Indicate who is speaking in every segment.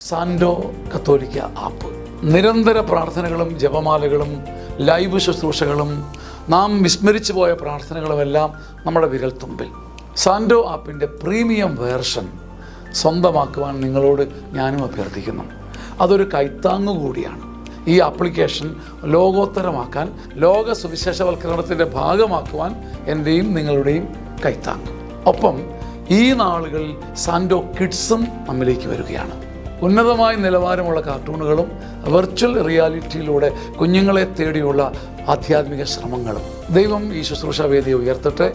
Speaker 1: സാൻഡോ കത്തോലിക്ക ആപ്പ്. നിരന്തര പ്രാർത്ഥനകളും ജപമാലകളും ലൈവ് ശുശ്രൂഷകളും നാം വിസ്മരിച്ചു പോയ പ്രാർത്ഥനകളുമെല്ലാം നമ്മുടെ വിരൽത്തുമ്പിൽ. സാൻഡോ ആപ്പിൻ്റെ പ്രീമിയം വേർഷൻ സ്വന്തമാക്കുവാൻ നിങ്ങളോട് ഞാനും അഭ്യർത്ഥിക്കുന്നു. അതൊരു കൈത്താങ്ങു കൂടിയാണ്. ഈ ആപ്ലിക്കേഷൻ ലോകോത്തരമാക്കാൻ, ലോക സുവിശേഷവൽക്കരണത്തിൻ്റെ ഭാഗമാക്കുവാൻ എൻ്റെയും നിങ്ങളുടെയും കൈത്താങ്ങ്. ഒപ്പം ഈ നാളുകളിൽ സാൻഡോ കിഡ്സും നമ്മിലേക്ക് വരികയാണ്. ഉന്നതമായ നിലവാരമുള്ള കാർട്ടൂണുകളും വെർച്വൽ റിയാലിറ്റിയിലൂടെ കുഞ്ഞുങ്ങളെ തേടിയുള്ള ആധ്യാത്മിക ശ്രമങ്ങളും. ദൈവം ഈ ശുശ്രൂഷ വേദിയെ ഉയർത്തട്ടെ.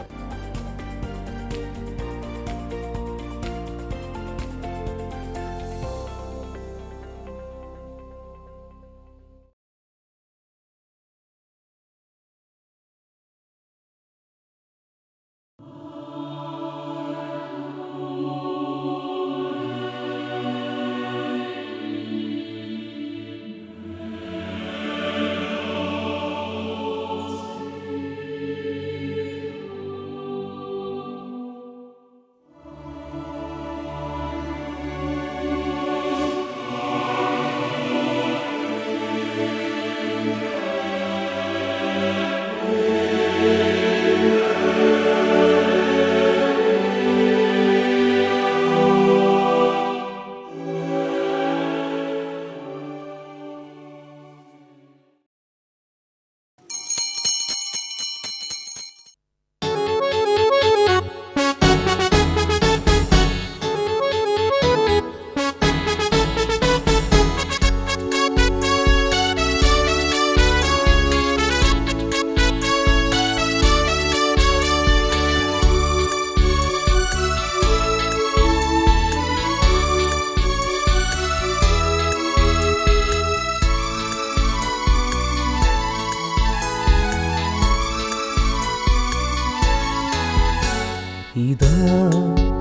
Speaker 2: ഇതാ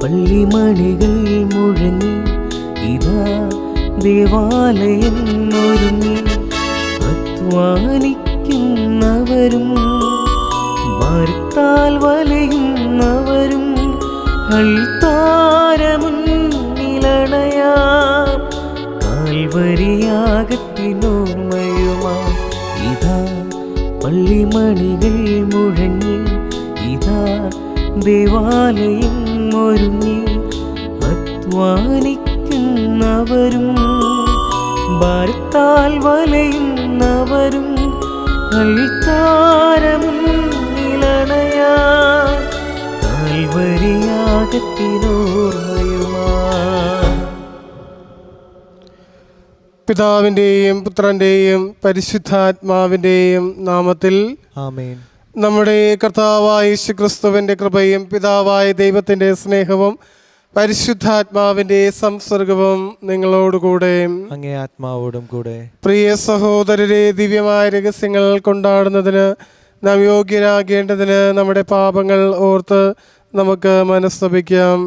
Speaker 2: പള്ളിമണികൾ മുഴങ്ങി, ഇതാ ദേവാലയം ഒരുങ്ങി, അധ്വാനിക്കുന്നവരും ഭാരത്താൽ വലയുന്നവരും അൾത്താരമുന്നിലണയാം കാൽവരിയാകത്തിനോർമ്മയുമാ. ഇതാ പള്ളിമണികൾ മുഴങ്ങി, ഇതാ ദേവാലയം ഒരുങ്ങി, അധ്വാനിക്കുന്നവരും ഭാരത്താൽ വലയുന്നവരും അൾത്താരമുന്നിലണയാ കാൽവരിയാകത്തിനോർമ്മയുമാ.
Speaker 3: പിതാവിൻ്റെയും പുത്രൻ്റെയും പരിശുദ്ധാത്മാവിൻ്റെയും നാമത്തിൽ
Speaker 2: ആമേൻ.
Speaker 3: നമ്മുടെ കർത്താവായ യേശുക്രിസ്തുവിൻ്റെ കൃപയും പിതാവായ ദൈവത്തിൻ്റെ സ്നേഹവും പരിശുദ്ധാത്മാവിൻ്റെ സംസർഗവും നിങ്ങളോടുകൂടെ
Speaker 2: അങ്ങേ ആത്മാവോടും കൂടെ.
Speaker 3: പ്രിയ സഹോദരരെ, ദിവ്യമായ രഹസ്യങ്ങൾ കൊണ്ടാടുന്നതിന് നാം യോഗ്യരാകേണ്ടതിന് നമ്മുടെ പാപങ്ങൾ ഓർത്ത് നമുക്ക് മനസ്തപിക്കാം.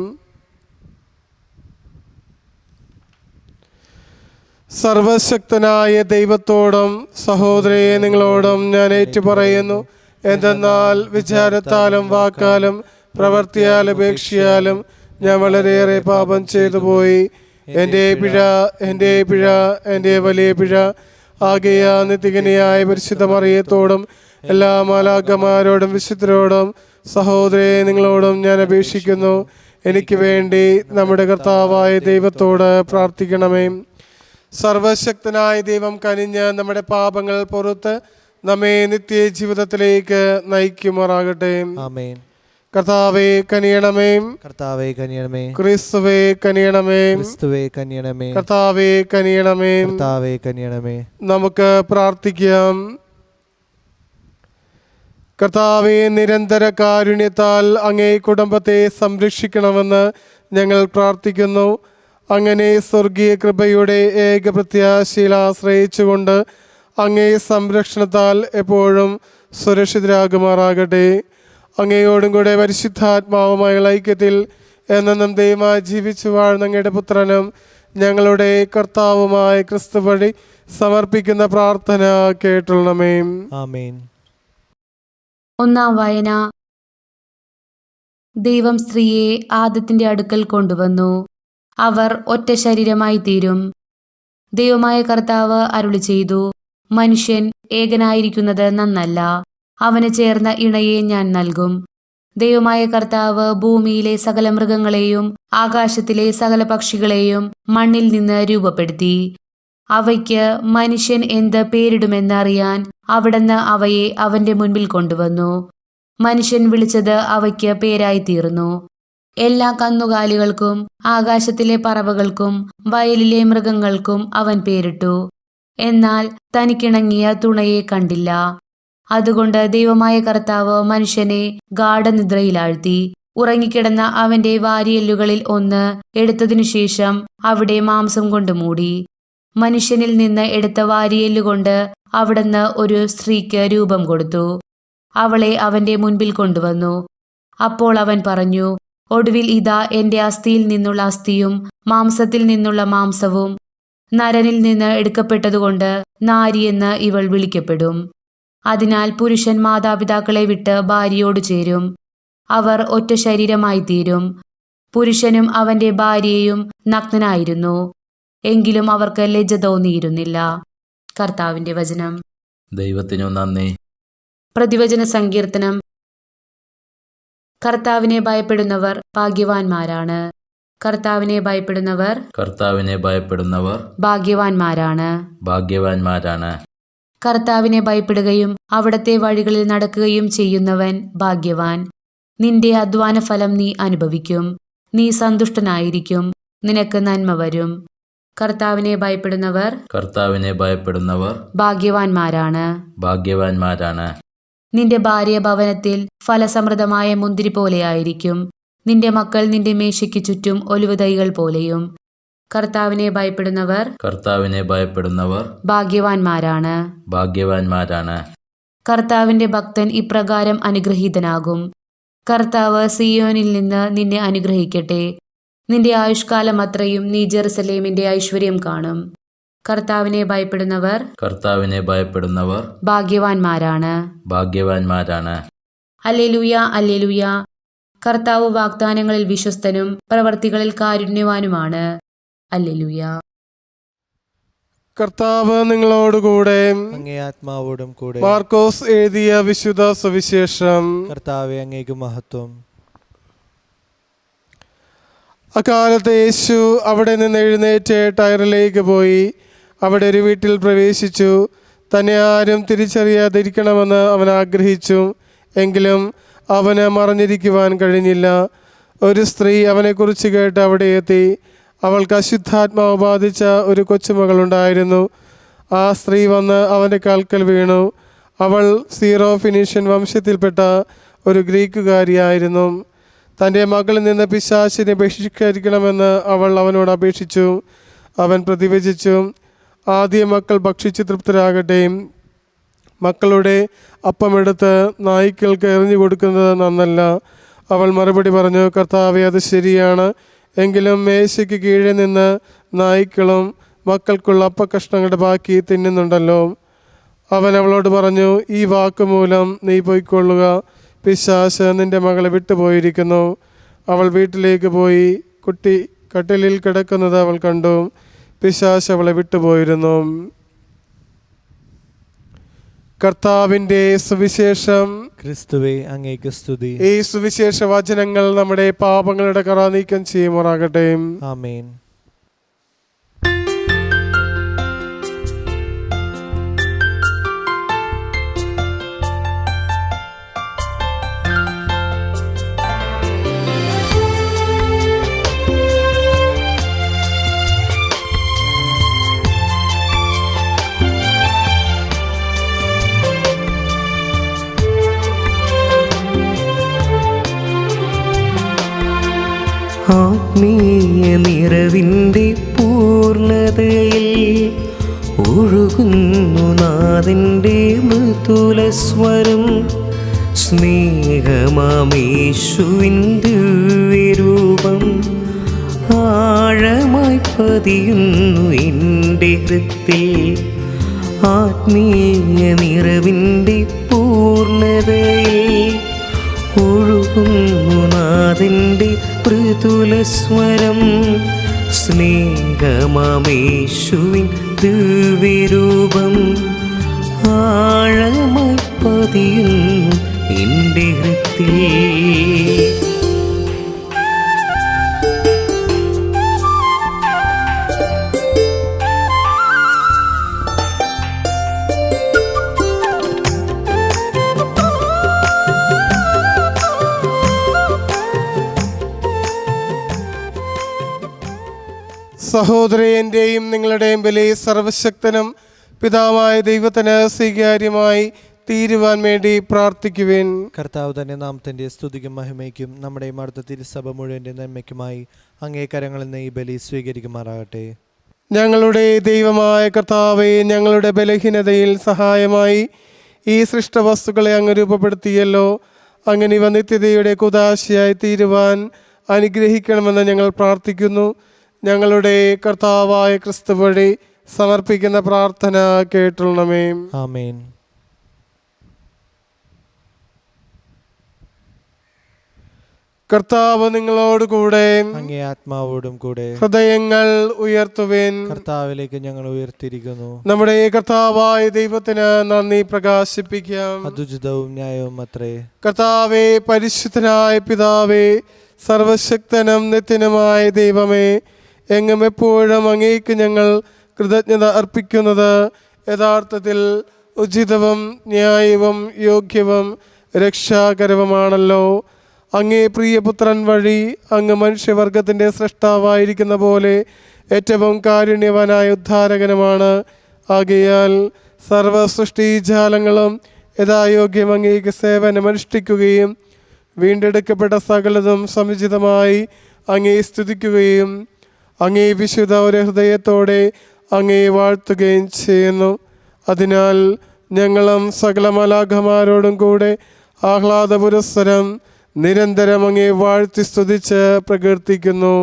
Speaker 3: സർവശക്തനായ ദൈവത്തോടും സഹോദരയെ നിങ്ങളോടും ഞാൻ ഏറ്റുപറയുന്നു. എന്തെന്നാൽ വിചാരത്താലും വാക്കാലും പ്രവൃത്തിയാലും ഉപേക്ഷയാലും ഞാൻ വളരെയേറെ പാപം ചെയ്തു പോയി. എൻ്റെ പിഴ വലിയ പിഴ. ആകയാ നിത്യകനിയായ പരിശുദ്ധ മറിയത്തോടും എല്ലാ മാലാഖമാരോടും വിശുദ്ധരോടും സഹോദരയെ നിങ്ങളോടും ഞാൻ അപേക്ഷിക്കുന്നു, എനിക്ക് വേണ്ടി നമ്മുടെ കർത്താവായ ദൈവത്തോട് പ്രാർത്ഥിക്കണമേ. സർവശക്തനായ ദൈവം കനിഞ്ഞ് നമ്മുടെ പാപങ്ങൾ പുറത്ത് നമ്മെ നിത്യജീവിതത്തിലേക്ക് നയിക്കുമാറാകട്ടെ.
Speaker 2: ആമേൻ.
Speaker 3: കർത്താവേ കനിയണമേ,
Speaker 2: കർത്താവേ കനിയണമേ.
Speaker 3: ക്രിസ്തുവേ കനിയണമേ,
Speaker 2: ക്രിസ്തുവേ കനിയണമേ.
Speaker 3: കർത്താവേ കനിയണമേ,
Speaker 2: കർത്താവേ കനിയണമേ.
Speaker 3: നമുക്ക് പ്രാർത്ഥിക്കാം. കർത്താവേ, നിരന്തര കാരുണ്യത്താൽ അങ്ങേ കുടുംബത്തെ സംരക്ഷിക്കണമെന്ന് ഞങ്ങൾ പ്രാർത്ഥിക്കുന്നു. അങ്ങനെ സ്വർഗീയ കൃപയുടെ ഏക പ്രത്യാശയിൽ ആശ്രയിച്ചുകൊണ്ട് അങ്ങേ സംരക്ഷണത്താൽ എപ്പോഴും സുരക്ഷിതരാകുമാറാകട്ടെ. അങ്ങയോടും കൂടെ പരിശുദ്ധാത്മാവുമായുള്ള ഐക്യത്തിൽ എന്നെന്നും ദൈവമായി ജീവിച്ചു വാഴുന്ന അങ്ങയുടെ പുത്രനും ഞങ്ങളുടെ കർത്താവുമായ ക്രിസ്തു വഴി സമർപ്പിക്കുന്ന പ്രാർത്ഥന കേട്ടുള്ളണമേ.
Speaker 2: ആമേൻ.
Speaker 4: ഒന്നാം വായന. ദൈവം സ്ത്രീയെ ആദത്തിന്റെ അടുക്കൽ കൊണ്ടുവന്നു. അവർ ഒറ്റ ശരീരമായി തീരും. ദൈവമായ കർത്താവ് അരുളി ചെയ്തു, മനുഷ്യൻ ഏകനായിരിക്കുന്നത് നന്നല്ല, അവന് ചേർന്ന ഇണയെ ഞാൻ നൽകും. ദൈവമായ കർത്താവ് ഭൂമിയിലെ സകല മൃഗങ്ങളെയും ആകാശത്തിലെ സകല പക്ഷികളെയും മണ്ണിൽ നിന്ന് രൂപപ്പെടുത്തി. അവയ്ക്ക് മനുഷ്യൻ എന്ത് പേരിടുമെന്ന് അറിയാൻ അവിടുന്ന് അവയെ അവന്റെ മുൻപിൽ കൊണ്ടുവന്നു. മനുഷ്യൻ വിളിച്ചത് അവയ്ക്ക് പേരായി തീർന്നു. എല്ലാ കന്നുകാലികൾക്കും ആകാശത്തിലെ പറവകൾക്കും വയലിലെ മൃഗങ്ങൾക്കും അവൻ പേരിട്ടു. എന്നാൽ തനിക്കിണങ്ങിയ തുണയെ കണ്ടില്ല. അതുകൊണ്ട് ദൈവമായ കർത്താവ് മനുഷ്യനെ ഗാഢനിദ്രയിലാഴ്ത്തി. ഉറങ്ങിക്കിടന്ന അവന്റെ വാരിയെല്ലുകളിൽ ഒന്ന് എടുത്തതിനു ശേഷം അവിടെ മാംസം കൊണ്ട് മൂടി. മനുഷ്യനിൽ നിന്ന് എടുത്ത വാരിയെല്ലുകൊണ്ട് അവിടുന്ന് ഒരു സ്ത്രീക്ക് രൂപം കൊടുത്തു. അവളെ അവന്റെ മുൻപിൽ കൊണ്ടുവന്നു. അപ്പോൾ അവൻ പറഞ്ഞു, ഒടുവിൽ ഇതാ എന്റെ അസ്ഥിയിൽ നിന്നുള്ള അസ്ഥിയും മാംസത്തിൽ നിന്നുള്ള മാംസവും നരനിൽ നിന്ന് എടുക്കപ്പെട്ടതുകൊണ്ട് നാരിയെന്ന് ഇവൾ വിളിക്കപ്പെടും. അതിനാൽ പുരുഷൻ മാതാപിതാക്കളെ വിട്ട് ഭാര്യയോട് ചേരും, അവർ ഒറ്റ ശരീരമായി തീരും. പുരുഷനും അവന്റെ ഭാര്യയും നഗ്നനായിരുന്നു, എങ്കിലും അവർക്ക് ലജ്ജ തോന്നിയിരുന്നില്ല. കർത്താവിന്റെ വചനം.
Speaker 5: ദൈവത്തിനു നന്ദി.
Speaker 4: പ്രതിവചന സങ്കീർത്തനം. കർത്താവിനെ ഭയപ്പെടുന്നവർ ഭാഗ്യവാന്മാരാണ്. കർത്താവിനെ ഭയപ്പെടുന്നവർ ഭാഗ്യവാന്മാരാണ്. കർത്താവിനെ ഭയപ്പെടുകയും അവിടത്തെ വഴികളിൽ നടക്കുകയും ചെയ്യുന്നവൻ ഭാഗ്യവാൻ. നിന്റെ അധ്വാന ഫലം നീ അനുഭവിക്കും. നീ സന്തുഷ്ടനായിരിക്കും, നിനക്ക് നന്മ വരും. കർത്താവിനെ ഭയപ്പെടുന്നവർ ഭാഗ്യവാന്മാരാണ്. നിന്റെ ഭാര്യ ഭവനത്തിൽ ഫലസമൃദ്ധമായ മുന്തിരി പോലെയായിരിക്കും. നിന്റെ മക്കൾ നിന്റെ മേശയ്ക്ക് ചുറ്റും ഒലിവ് തൈകൾ പോലെയും. കർത്താവിനെ ഭയപ്പെടുന്നവർ ഭാഗ്യവാന്മാരാണ്. കർത്താവിന്റെ ഭക്തൻ ഇപ്രകാരം അനുഗ്രഹീതനാകും. കർത്താവ് സിയോനിൽ നിന്ന് നിന്നെ അനുഗ്രഹിക്കട്ടെ. നിന്റെ ആയുഷ്കാലം അത്രയും നീ ജെറുസലേമിന്റെ ഐശ്വര്യം കാണും. കർത്താവിനെ ഭയപ്പെടുന്നവർ ഭാഗ്യവാന്മാരാണ്. Hallelujah, hallelujah. കർത്താവ് വാഗ്ദാനങ്ങളിൽ വിശ്വസ്തനും പ്രവർത്തികളിൽ കാരുണ്യവാനുമാണ്. ഹല്ലേലൂയ.
Speaker 3: കർത്താവ് നിങ്ങളോടുകൂടെ.
Speaker 2: അങ്ങേ ആത്മാവോടും കൂടെ.
Speaker 3: മാർക്കോസ് എഴുതിയ വിശുദ്ധ സുവിശേഷം.
Speaker 2: കർത്താവേ, അങ്ങേക്ക് മഹത്വം.
Speaker 3: അക്കാലത്ത് യേശു അവിടെ നിന്ന് എഴുന്നേറ്റ് ടയറിലേക്ക് പോയി. അവിടെ ഒരു വീട്ടിൽ പ്രവേശിച്ചു. തന്നെ ആരും തിരിച്ചറിയാതിരിക്കണമെന്ന് അവൻ ആഗ്രഹിച്ചു. എങ്കിലും അവന് മറഞ്ഞിരിക്കുവാൻ കഴിഞ്ഞില്ല. ഒരു സ്ത്രീ അവനെക്കുറിച്ച് കേട്ട് അവിടെ എത്തി. അവൾക്ക് അശുദ്ധാത്മാവ് ബാധിച്ച ഒരു കൊച്ചുമകളുണ്ടായിരുന്നു. ആ സ്ത്രീ വന്ന് അവൻ്റെ കാൽക്കൽ വീണു. അവൾ സീറോ ഫിനീഷ്യൻ വംശത്തിൽപ്പെട്ട ഒരു ഗ്രീക്കുകാരിയായിരുന്നു. തൻ്റെ മകളിൽ നിന്ന് പിശാചിനെ ബഹിഷ്കരിക്കണമെന്ന് അവൾ അവനോട് അപേക്ഷിച്ചു. അവൻ പ്രതിവചിച്ചു, ആദ്യ മക്കൾ ഭക്ഷിച്ച് തൃപ്തരാകട്ടെ. മക്കളുടെ അപ്പമെടുത്ത് നായ്ക്കൾക്ക് എറിഞ്ഞു കൊടുക്കുന്നത് നന്നല്ല. അവൾ മറുപടി പറഞ്ഞു, കർത്താവേ, അത് ശരിയാണ്. എങ്കിലും മേശയ്ക്ക് കീഴെ നിന്ന് നായ്ക്കളും മക്കൾക്കുള്ള അപ്പക്കഷ്ണങ്ങളുടെ ബാക്കി തിന്നുന്നുണ്ടല്ലോ. അവൻ അവളോട് പറഞ്ഞു, ഈ വാക്കുമൂലം നീ പൊയ്ക്കൊള്ളുക. പിശാച് നിന്റെ മകളെ വിട്ടുപോയിരിക്കുന്നു. അവൾ വീട്ടിലേക്ക് പോയി. കുട്ടി കട്ടിലിൽ കിടക്കുന്നത് അവൾ കണ്ടു. പിശാച് അവളെ വിട്ടുപോയിരുന്നു. കർത്താവിൻ്റെ സുവിശേഷം.
Speaker 2: ക്രിസ്തുവേ, അങ്ങേക്ക് സ്തുതി.
Speaker 3: ഈ സുവിശേഷ വചനങ്ങൾ നമ്മുടെ പാപങ്ങളുടെ കറ നീക്കം ചെയ്യുമാറാകട്ടെ.
Speaker 2: ആമേൻ.
Speaker 6: ആത്മീയ നിറവിൻ്റെ പൂർണ്ണതയിൽ ഒഴുകുന്നു നാഥൻ്റെ മൃദുലസ്വരം. സ്നേഹമാമേശുവിൻ്റെ രൂപം ആഴമായി പതിയുന്നു എൻ്റെ ഹൃത്തിൽ. ആത്മീയ നിറവിൻ്റെ പൂർണ്ണതയിൽ ഒഴുകുന്നു നാഥൻ്റെ മൃദുലസ്വരം. സ്നേഹമേശുവിൻ ദിവ്യരൂപം ആഴമായി പതിയുന്നു എൻ്റെ ഹൃത്തിൽ.
Speaker 3: സഹോദരൻ്റെയും നിങ്ങളുടെയും ബലി സർവശക്തനും പിതാവായ ദൈവത്തിന് സ്വീകാര്യമായി തീരുവാൻ വേണ്ടി പ്രാർത്ഥിക്കുവിൻ.
Speaker 2: കർത്താവ് തന്നെ നാമത്തിൻ്റെ സ്തുതിക്കും മഹിമയ്ക്കും നമ്മുടെ അടുത്ത തിരുസഭ മുഴുവൻ്റെ നന്മയ്ക്കുമായി അങ്ങേ കരങ്ങളിൽ നിന്ന് ഈ ബലി സ്വീകരിക്കുമാറാകട്ടെ.
Speaker 3: ഞങ്ങളുടെ ദൈവമായ കർത്താവേ, ഞങ്ങളുടെ ബലഹീനതയിൽ സഹായമായി ഈ സൃഷ്ടവസ്തുക്കളെ അങ്ങ് രൂപപ്പെടുത്തിയല്ലോ. അങ്ങനെ ഇവ നിത്യതയുടെ കുദാശയായി തീരുവാൻ അനുഗ്രഹിക്കണമെന്ന് ഞങ്ങൾ പ്രാർത്ഥിക്കുന്നു. ഞങ്ങളുടെ കർത്താവായ ക്രിസ്തു വഴി സമർപ്പിക്കുന്ന പ്രാർത്ഥന കേട്ടുള്ളണമേ.
Speaker 2: ആമേൻ.
Speaker 3: കർത്താവ് നിങ്ങളോടുകൂടെ,
Speaker 2: അങ്ങേ ആത്മാവോടും കൂടെ.
Speaker 3: ഹൃദയങ്ങൾ ഉയർത്തുവിൻ.
Speaker 2: കർത്താവിലേക്ക് ഞങ്ങൾ ഉയർത്തിയിരിക്കുന്നു.
Speaker 3: നമ്മുടെ കർത്താവായ ദൈവത്തിന് നന്ദി പ്രകാശിപ്പിക്കാം.
Speaker 2: അതുചിതവും ന്യായവും അത്രേ.
Speaker 3: കർത്താവേ, പരിശുദ്ധനായ പിതാവേ, സർവശക്തനും നിത്യനുമായ ദൈവമേ, എങ്ങും എപ്പോഴും അങ്ങേക്ക് ഞങ്ങൾ കൃതജ്ഞത അർപ്പിക്കുന്നത് യഥാർത്ഥത്തിൽ ഉചിതവും ന്യായവും യോഗ്യവും രക്ഷാകരവുമാണല്ലോ. അങ്ങേ പ്രിയപുത്രൻ വഴി അങ്ങ് മനുഷ്യവർഗത്തിൻ്റെ സൃഷ്ടാവായിരിക്കുന്ന പോലെ ഏറ്റവും കാരുണ്യവാനായ ഉദ്ധാരകനുമാണ്. ആകയാൽ സർവസൃഷ്ടിജാലങ്ങളും യഥായോഗ്യം അങ്ങേക്ക് സേവനമനുഷ്ഠിക്കുകയും വീണ്ടെടുക്കപ്പെട്ട സകലതും സമുചിതമായി അങ്ങേ സ്തുതിക്കുകയും അങ്ങേ വിശുദ്ധ ഒരു ഹൃദയത്തോടെ അങ്ങേ വാഴ്ത്തുകയും ചെയ്യുന്നു. അതിനാൽ ഞങ്ങളും സകല മാലാഖമാരോടും കൂടെ ആഹ്ലാദപുരസ്സരം നിരന്തരം അങ്ങേ വാഴ്ത്തി സ്തുതിച്ച് പ്രകീർത്തിക്കുന്നു.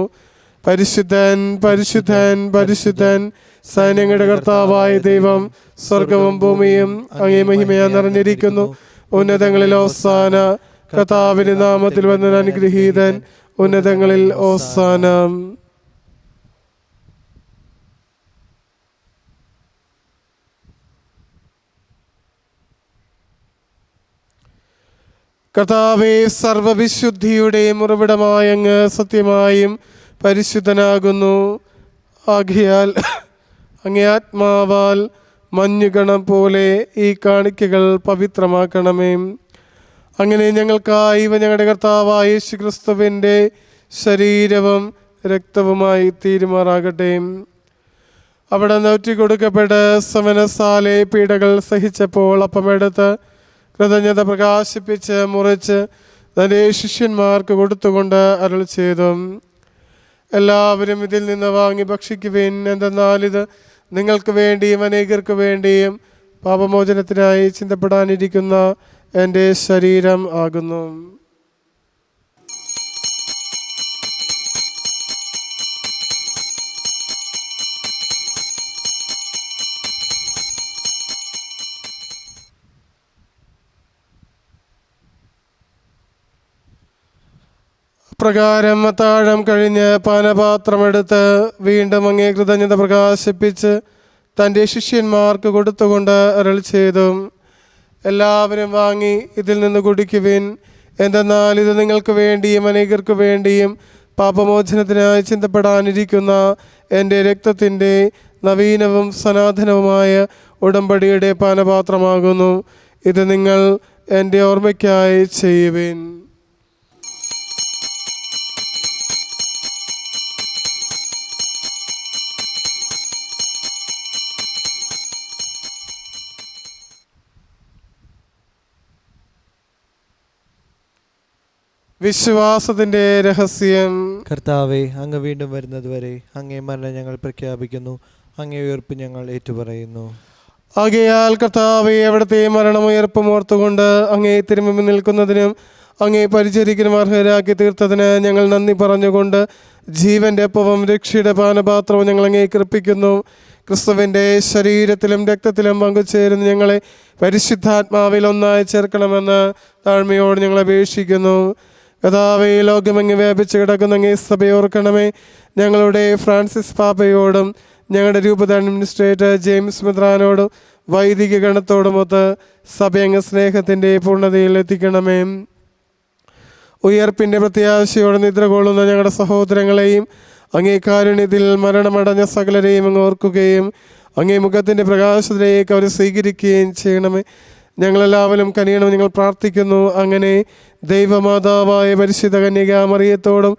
Speaker 3: പരിശുദ്ധൻ, പരിശുദ്ധൻ, പരിശുദ്ധൻ, സൈന്യങ്ങളുടെ കർത്താവായ ദൈവം, സ്വർഗവും ഭൂമിയും അങ്ങേ മഹിമയാൽ നിറഞ്ഞിരിക്കുന്നു. ഉന്നതങ്ങളിൽ ഓസാന. കർത്താവിന്റെ നാമത്തിൽ വന്ന അനുഗ്രഹീതൻ. ഉന്നതങ്ങളിൽ ഓസാന. കർത്താവേ, സർവവിശുദ്ധിയുടെയും ഉറവിടമായ അങ്ങ് സത്യമായും പരിശുദ്ധനാകുന്നു. ആകയാൽ അങ്ങേ ആത്മാവാൽ മഞ്ഞുകണം പോലെ ഈ കാണിക്കകൾ പവിത്രമാക്കണമേ. അങ്ങനെ ഞങ്ങൾക്കായി ഇവ ഞങ്ങളുടെ കർത്താവായ യേശു ക്രിസ്തുവിൻ്റെ ശരീരവും രക്തവുമായി തീരുമാറാകട്ടെ. അവിടെ നൊറ്റി കൊടുക്കപ്പെട്ട് സമനസാലെ പീഡകൾ സഹിച്ചപ്പോൾ അപ്പമെടുത്ത് കൃതജ്ഞത പ്രകാശിപ്പിച്ച് മുറിച്ച് തൻ്റെ ശിഷ്യന്മാർക്ക് കൊടുത്തുകൊണ്ട് അരുൾ ചെയ്തു, എല്ലാവരും ഇതിൽ നിന്ന് വാങ്ങി ഭക്ഷിക്കുവിൻ. എന്തെന്നാൽ ഇത് നിങ്ങൾക്ക് വേണ്ടിയും അനേകർക്ക് വേണ്ടിയും പാപമോചനത്തിനായി ചിന്തപ്പെടാനിരിക്കുന്ന എൻ്റെ ശരീരം ആകുന്നു. പ്രകാരം അത്താഴം കഴിഞ്ഞ് പാനപാത്രമെടുത്ത് വീണ്ടും അങ്ങേ കൃതജ്ഞത പ്രകാശിപ്പിച്ച് തൻ്റെ ശിഷ്യന്മാർക്ക് കൊടുത്തുകൊണ്ട് അരുൾ ചെയ്തു, എല്ലാവരും വാങ്ങി ഇതിൽ നിന്ന് കുടിക്കുവിൻ. എന്തെന്നാൽ ഇത് നിങ്ങൾക്ക് വേണ്ടിയും അനേകർക്ക് വേണ്ടിയും പാപമോചനത്തിനായി ചിന്തപ്പെടാനിരിക്കുന്ന എൻ്റെ രക്തത്തിൻ്റെ നവീനവും സനാതനവുമായ ഉടമ്പടിയുടെ പാനപാത്രമാകുന്നു. ഇത് നിങ്ങൾ എൻ്റെ ഓർമ്മയ്ക്കായി ചെയ്യുവിൻ. വിശ്വാസത്തിൻ്റെ രഹസ്യം.
Speaker 2: കർത്താവെ, അങ്ങ് വീണ്ടും വരുന്നത് വരെ അങ്ങേ മരണം ഞങ്ങൾ പ്രഖ്യാപിക്കുന്നു, അങ്ങേ ഉയർപ്പ് ഞങ്ങൾ ഏറ്റുപറയുന്നു.
Speaker 3: ആകയാൽ കർത്താവെ, അവിടുത്തെ മരണമുയർപ്പും ഓർത്തുകൊണ്ട് അങ്ങേ തിരുമുമ്പിൽ നിൽക്കുന്നതിനും അങ്ങേ പരിചരിക്കാനും അർഹരാക്കി തീർത്തതിന് ഞങ്ങൾ നന്ദി പറഞ്ഞുകൊണ്ട് ജീവൻ്റെ അപ്പവും രക്ഷയുടെ പാനപാത്രവും ഞങ്ങൾ അങ്ങേക്ക് അർപ്പിക്കുന്നു. ക്രിസ്തുവിൻ്റെ ശരീരത്തിലും രക്തത്തിലും പങ്കുചേരുന്ന ഞങ്ങളെ പരിശുദ്ധാത്മാവിൽ ഒന്നായി ചേർക്കണമെന്ന് താഴ്മയോട് ഞങ്ങൾ അപേക്ഷിക്കുന്നു. കഥാവേ, ലോകമെങ്ങ് വ്യാപിച്ച് കിടക്കുന്ന അങ്ങേ സഭയോർക്കണമേ. ഞങ്ങളുടെ ഫ്രാൻസിസ് പാപ്പയോടും ഞങ്ങളുടെ രൂപത അഡ്മിനിസ്ട്രേറ്റർ ജെയിംസ് മെത്രാനോടും വൈദിക ഗണത്തോടുമൊത്ത് സഭയങ്ങ് സ്നേഹത്തിൻ്റെ പൂർണ്ണതയിൽ എത്തിക്കണമേ. ഉയർപ്പിൻ്റെ പ്രത്യാശയോടെ നിദ്ര കൊള്ളുന്ന ഞങ്ങളുടെ സഹോദരങ്ങളെയും അങ്ങേ കാരുണ്യത്തിൽ മരണമടഞ്ഞ സകലരെയും അങ്ങ് ഓർക്കുകയും അങ്ങേ മുഖത്തിൻ്റെ പ്രകാശത്തിലേക്ക് അവരെ സ്വീകരിക്കുകയും ചെയ്യണമേ. ഞങ്ങളെല്ലാവരും കനിയണം ഞങ്ങൾ പ്രാർത്ഥിക്കുന്നു. അങ്ങനെ ദൈവമാതാവായ പരിശുദ്ധ കന്യക മറിയത്തോടും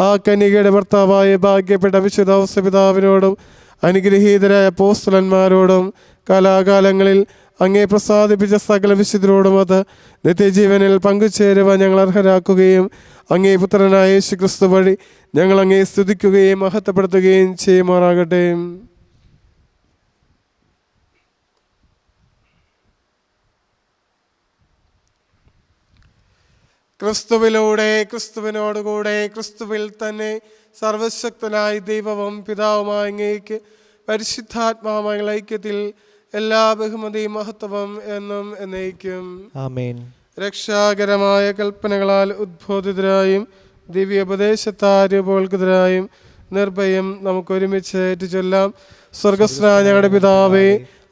Speaker 3: ആ കന്യകയുടെ ഭർത്താവായ ഭാഗ്യപ്പെട്ട വിശുദ്ധ ഔസപിതാവിനോടും അനുഗ്രഹീതരായ അപ്പോസ്തലന്മാരോടും കാലാകാലങ്ങളിൽ അങ്ങേ പ്രസാദിപ്പിച്ച സകല വിശുദ്ധരോടും അത് നിത്യജീവനിൽ പങ്കുചേരുവാൻ ഞങ്ങൾ അർഹരാക്കുകയും അങ്ങേ പുത്രനായ യേശു ക്രിസ്തു വഴി ഞങ്ങൾ അങ്ങേ സ്തുതിക്കുകയും മഹത്വപ്പെടുത്തുകയും ചെയ്യുമാറാകട്ടെ. ക്രിസ്തുവിലൂടെ, ക്രിസ്തുവിനോടുകൂടെ, ക്രിസ്തുവിൽ തന്നെ സർവശക്തനായ ദൈവവും പിതാവുമായ അങ്ങേക്ക് പരിശുദ്ധാത്മാവുമായ ഐക്യത്തിൽ എല്ലാ ബഹുമതിയും മഹത്വവും എന്നും എന്നേക്കും
Speaker 2: ആമേൻ.
Speaker 3: രക്ഷാകരമായ കൽപ്പനകളാൽ ഉദ്ബോധിതരായും ദിവ്യോപദേശത്താൽ രൂപവൽകൃതരായും നിർഭയം നമുക്ക് ഒരുമിച്ച് ഏറ്റുചൊല്ലാം. സ്വർഗസ്ഥനായ ഞങ്ങളുടെ പിതാവേ,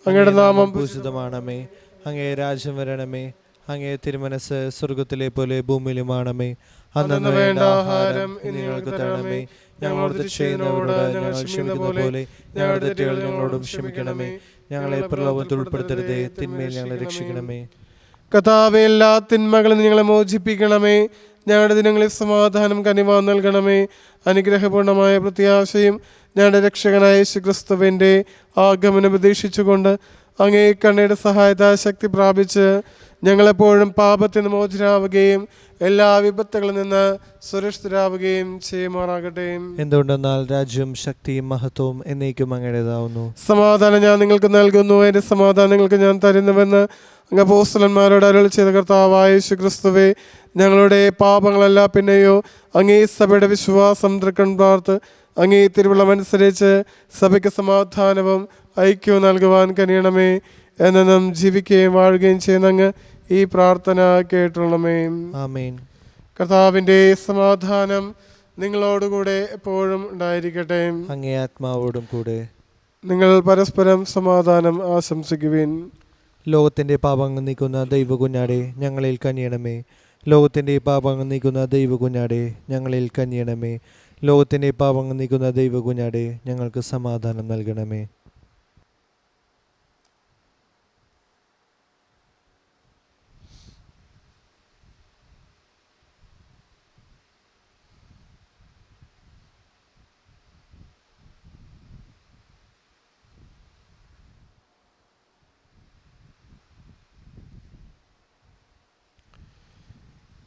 Speaker 3: അങ്ങയുടെ നാമം
Speaker 2: പൂജിതമാണമേ. അങ്ങേ രാജ്യം വരണമേ. അങ്ങേ തിരുമനസ് സ്വർഗത്തിലെ പോലെ ഭൂമിയിലുമാണമേ. അന്നു വേണ്ട ആഹാരം ഇന്ന് ഞങ്ങൾക്ക് തരണമേ. ഞങ്ങളോട് തെറ്റ് ചെയ്യുന്നവരോട് ഞങ്ങൾ ക്ഷമിക്കുന്ന പോലെ ഞങ്ങളുടെ തെറ്റുകൾ ഞങ്ങളോടും ക്ഷമിക്കണമേ. ഞങ്ങളെ പ്രലോഭനത്തിൽ ഉൾപ്പെടുത്തരുതേ, തിന്മയിൽ ഞങ്ങളെ രക്ഷിക്കണമേ.
Speaker 3: കർത്താവേ, എല്ലാ തിന്മകളിൽ നിന്ന് ഞങ്ങളെ മോചിപ്പിക്കണമേ. ഞങ്ങളുടെ ദിനങ്ങളിൽ സമാധാനം കനിവാ നൽകണമേ. അനുഗ്രഹപൂർണമായ പ്രത്യാശയും ഞങ്ങളുടെ രക്ഷകനായ യേശു ക്രിസ്തുവിൻ്റെ ആഗമനം പ്രതീക്ഷിച്ചുകൊണ്ട് അങ്ങേ കണ്ണയുടെ സഹായത്താൽ ശക്തി പ്രാപിച്ച് ഞങ്ങളെപ്പോഴും പാപത്തിൽ നിന്ന് മോചിതരാവുകയും എല്ലാ വിപത്തുകളിൽ നിന്ന് സുരക്ഷിതരാവുകയും ചെയ്യുമാറാകട്ടെ.
Speaker 2: എന്തുകൊണ്ടെന്നാൽ രാജ്യവും ശക്തിയും മഹത്വവും എന്നേക്കും അങ്ങയുടേതാവുന്നു.
Speaker 3: സമാധാനം ഞാൻ നിങ്ങൾക്ക് നൽകുന്നു, എൻ്റെ സമാധാനം നിങ്ങൾക്ക് ഞാൻ തരുന്നുവെന്ന് അങ്ങ് അപ്പോസ്തലന്മാരോട് അരുളി ചെയ്ത കർത്താവായ യേശു ക്രിസ്തുവേ, ഞങ്ങളുടെ പാപങ്ങളല്ല പിന്നെയോ അങ്ങേ സഭയുടെ വിശ്വാസം തൃക്കൺ പാർത്ത് അങ്ങേ തിരുവുള്ളമനുസരിച്ച് സഭയ്ക്ക് സമാധാനവും ഐക്യവും നൽകുവാൻ കനിയണമേ. എന്നും ജീവിക്കുകയും വാഴുകയും ചെയ്യുന്ന അങ്ങ് ഈ പ്രാർത്ഥന കേട്ടുള്ളമേ.
Speaker 2: ആമേൻ.
Speaker 3: കർത്താവിൻ്റെ സമാധാനം നിങ്ങളോടുകൂടെ എപ്പോഴും ഉണ്ടായിരിക്കട്ടെ.
Speaker 2: അങ്ങേ ആത്മാവോടും കൂടെ.
Speaker 3: നിങ്ങൾ പരസ്പരം സമാധാനം ആശംസിക്കുവിൻ.
Speaker 2: ലോകത്തിൻ്റെ പാപങ്ങൾ നീക്കുന്ന ദൈവകുഞ്ഞാടെ ഞങ്ങളിൽ കനിയണമേ. ലോകത്തിൻ്റെ പാപങ്ങൾ നീക്കുന്ന ദൈവകുഞ്ഞാടെ ഞങ്ങളിൽ കനിയണമേ. ലോകത്തിൻ്റെ പാപങ്ങൾ നീക്കുന്ന ദൈവകുഞ്ഞാടെ ഞങ്ങൾക്ക് സമാധാനം നൽകണമേ.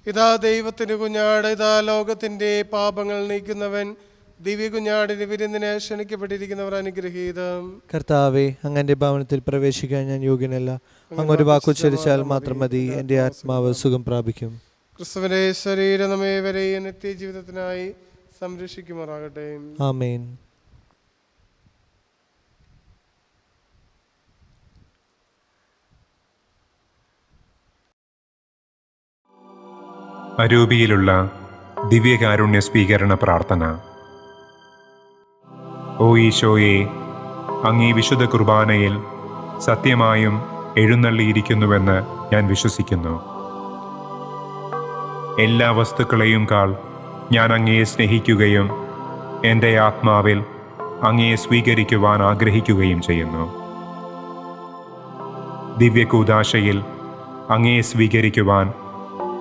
Speaker 3: ഇതാ ദൈവത്തിൻ്റെ കുഞ്ഞാട്, ഇതാ ലോകത്തിൻ്റെ പാപങ്ങൾ നീക്കുന്നവൻ. ദിവ്യ കുഞ്ഞാടിന് വിരുന്നിന് ക്ഷണിക്കപ്പെട്ടിരിക്കുന്നവർ അനുഗ്രഹീതം.
Speaker 2: കർത്താവേ, അങ്ങന്റെ ഭവനത്തിൽ പ്രവേശിക്കാൻ ഞാൻ യോഗ്യനല്ല. അങ്ങൊരു വാക്കുച്ചരിച്ചാൽ മാത്രം മതി, എൻ്റെ ആത്മാവ് സുഖം പ്രാപിക്കും.
Speaker 3: ക്രിസ്തുവിന്റെ ശരീരം നമ്മേവരെയും നിത്യജീവിതത്തിനായി സംരക്ഷിക്കുമാറാകട്ടെ.
Speaker 2: ആമേൻ.
Speaker 7: അരൂപിയിലുള്ള ദിവ്യകാരുണ്യ സ്വീകരണ പ്രാർത്ഥന. ഓ ഈശോയെ, അങ്ങീ വിശുദ്ധ കുർബാനയിൽ സത്യമായും എഴുന്നള്ളിയിരിക്കുന്നുവെന്ന് ഞാൻ വിശ്വസിക്കുന്നു. എല്ലാ വസ്തുക്കളെയും കാൾ ഞാൻ അങ്ങയെ സ്നേഹിക്കുകയും എൻ്റെ ആത്മാവിൽ അങ്ങയെ സ്വീകരിക്കുവാൻ ആഗ്രഹിക്കുകയും ചെയ്യുന്നു. ദിവ്യകൂദാശയിൽ അങ്ങയെ സ്വീകരിക്കുവാൻ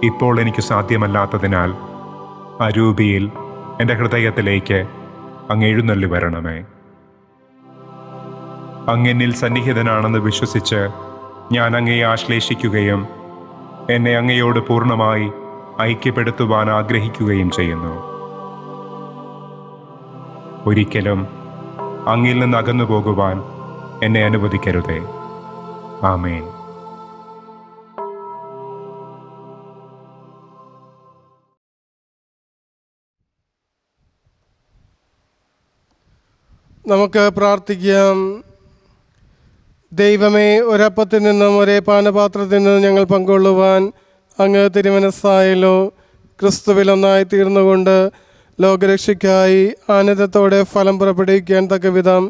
Speaker 7: ഇപ്പോൾ എനിക്ക് സാധ്യമല്ലാത്തതിനാൽ അരൂപിയിൽ എൻ്റെ ഹൃദയത്തിലേക്ക് അങ്ങ് എഴുന്നള്ളി വരണമേ. അങ്ങെന്നിൽ സന്നിഹിതനാണെന്ന് വിശ്വസിച്ച് ഞാൻ അങ്ങയെ ആശ്ലേഷിക്കുകയും എന്നെ അങ്ങയോട് പൂർണ്ണമായി ഐക്യപ്പെടുത്തുവാൻ ആഗ്രഹിക്കുകയും ചെയ്യുന്നു. ഒരിക്കലും അങ്ങിൽ നിന്ന് അകന്നു പോകുവാൻ എന്നെ അനുവദിക്കരുതേ. ആമേൻ.
Speaker 3: നമുക്ക് പ്രാർത്ഥിക്കാം. ദൈവമേ, ഒരപ്പത്തിൽ നിന്നും ഒരേ പാനപാത്രത്തിൽ നിന്നും ഞങ്ങൾ പങ്കുകൊള്ളുവാൻ അങ്ങ് തിരുമനസ്സായല്ലോ. ക്രിസ്തുവിൽ ഒന്നായി തീർന്നുകൊണ്ട് ലോകരക്ഷയ്ക്കായി ആനന്ദത്തോടെ ഫലം പുറപ്പെടുവിക്കാൻ തക്ക വിധം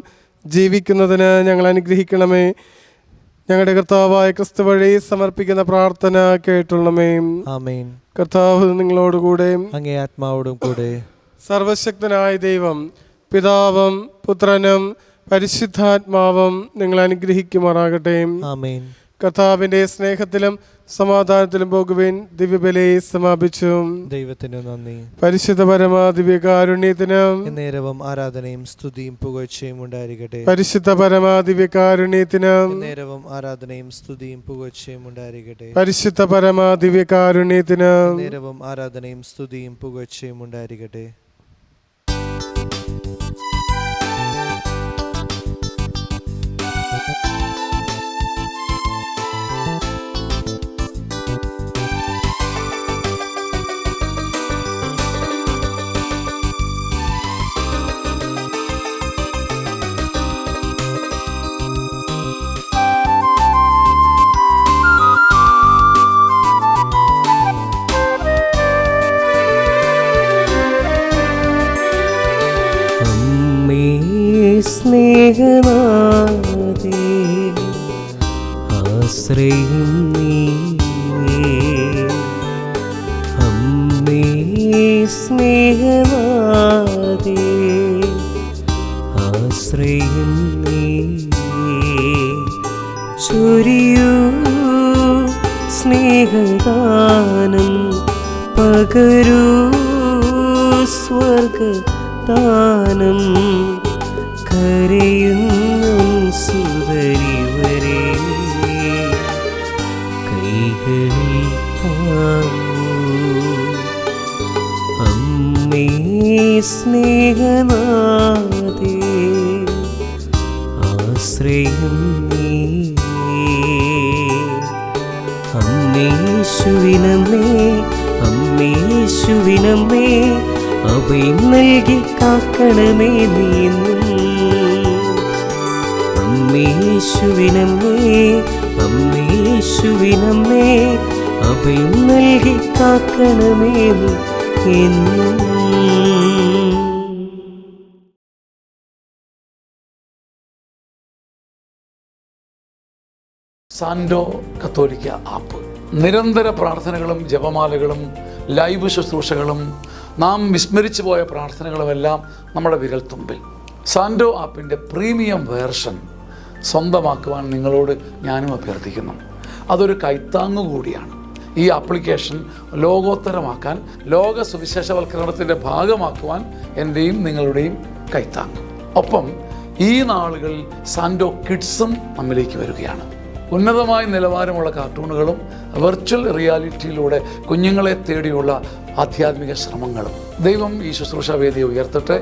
Speaker 3: ജീവിക്കുന്നതിന് ഞങ്ങൾ അനുഗ്രഹിക്കണമേ. ഞങ്ങളുടെ കർത്താവായ ക്രിസ്തു വഴി സമർപ്പിക്കുന്ന പ്രാർത്ഥന കേട്ടുള്ളമേ.
Speaker 2: ആമേൻ.
Speaker 3: കർത്താവ് നിങ്ങളോടുകൂടെ
Speaker 2: അങ്ങേ ആത്മാവോടും കൂടെ.
Speaker 3: സർവശക്തനായ ദൈവം പിതാവും പുത്രനും പരിശുദ്ധാത്മാവും നിങ്ങൾ അനുഗ്രഹിക്കുമാറാകട്ടെ.
Speaker 2: ആമേൻ.
Speaker 3: കർത്താവിന്റെ സ്നേഹത്തിലും സമാധാനത്തിലും പോകുവാൻ ദിവ്യബലി സമാപിച്ചു.
Speaker 2: ദൈവത്തിന് നന്ദി.
Speaker 3: പരിശുദ്ധ പരമ ദിവ്യകാരുണ്യത്തിന്
Speaker 2: നേരവും ആരാധനയും സ്തുതിയും പുകഴ്ചയും ഉണ്ടായിരിക്കട്ടെ.
Speaker 3: പരിശുദ്ധ പരമ ദിവ്യകാരുണ്യത്തിന്
Speaker 2: നേരവും ആരാധനയും സ്തുതിയും പുകഴ്ചയും ഉണ്ടായിരിക്കട്ടെ.
Speaker 3: പരിശുദ്ധ പരമ ദിവ്യകാരുണ്യത്തിന്
Speaker 2: നേരവും ആരാധനയും സ്തുതിയും പുകഴ്ചയും ഉണ്ടായിരിക്കട്ടെ.
Speaker 6: സ്നേഹനാഥേ ആശ്രയം നീയേ. അമ്മേ സ്നേഹനാഥേ ആശ്രയം നീയേ. ചൊരിയൂ സ്നേഹദാനം പകരൂ സ്വർഗദാനം. കരയുന്നു സുതരിവരെ കൈകളിൽ താങ്ങൂ. അമ്മേ സ്നേഹനാഥേ ആശ്രയം നീയേ. അമ്മേശുവിനമ്മേ അമ്മേശുവിനമ്മേ അഭയം നൽകി കാക്കണമേ നീന്നും. അമ്മേശുവിനമ്മേ അമ്മേശുവിനമ്മേ അഭയം നൽകി കാക്കണമേ എന്നും.
Speaker 1: സാൻഡോ കത്തോലിക്ക ആപ്പ് നിരന്തര പ്രാർത്ഥനകളും ജപമാലകളും ലൈവ് ശുശ്രൂഷകളും നാം വിസ്മരിച്ചു പോയ പ്രാർത്ഥനകളുമെല്ലാം നമ്മുടെ വിരൽത്തുമ്പിൽ. സാൻഡോ ആപ്പിൻ്റെ പ്രീമിയം വേർഷൻ സ്വന്തമാക്കുവാൻ നിങ്ങളോട് ഞാനും അഭ്യർത്ഥിക്കുന്നു. അതൊരു കൈത്താങ്ങു കൂടിയാണ്. ഈ ആപ്ലിക്കേഷൻ ലോകോത്തരമാക്കാൻ, ലോക സുവിശേഷവൽക്കരണത്തിൻ്റെ ഭാഗമാക്കുവാൻ എൻ്റെയും നിങ്ങളുടെയും കൈത്താങ്ങ്. ഒപ്പം ഈ നാളുകളിൽ സാൻഡോ കിഡ്സും നമ്മിലേക്ക് വരികയാണ്. ഉന്നതമായ നിലവാരമുള്ള കാർട്ടൂണുകളും വെർച്വൽ റിയാലിറ്റിയിലൂടെ കുഞ്ഞുങ്ങളെ തേടിയുള്ള ആധ്യാത്മിക ശ്രമങ്ങളും. ദൈവം ഈ ശുശ്രൂഷ വേദിയെ ഉയർത്തട്ടെ.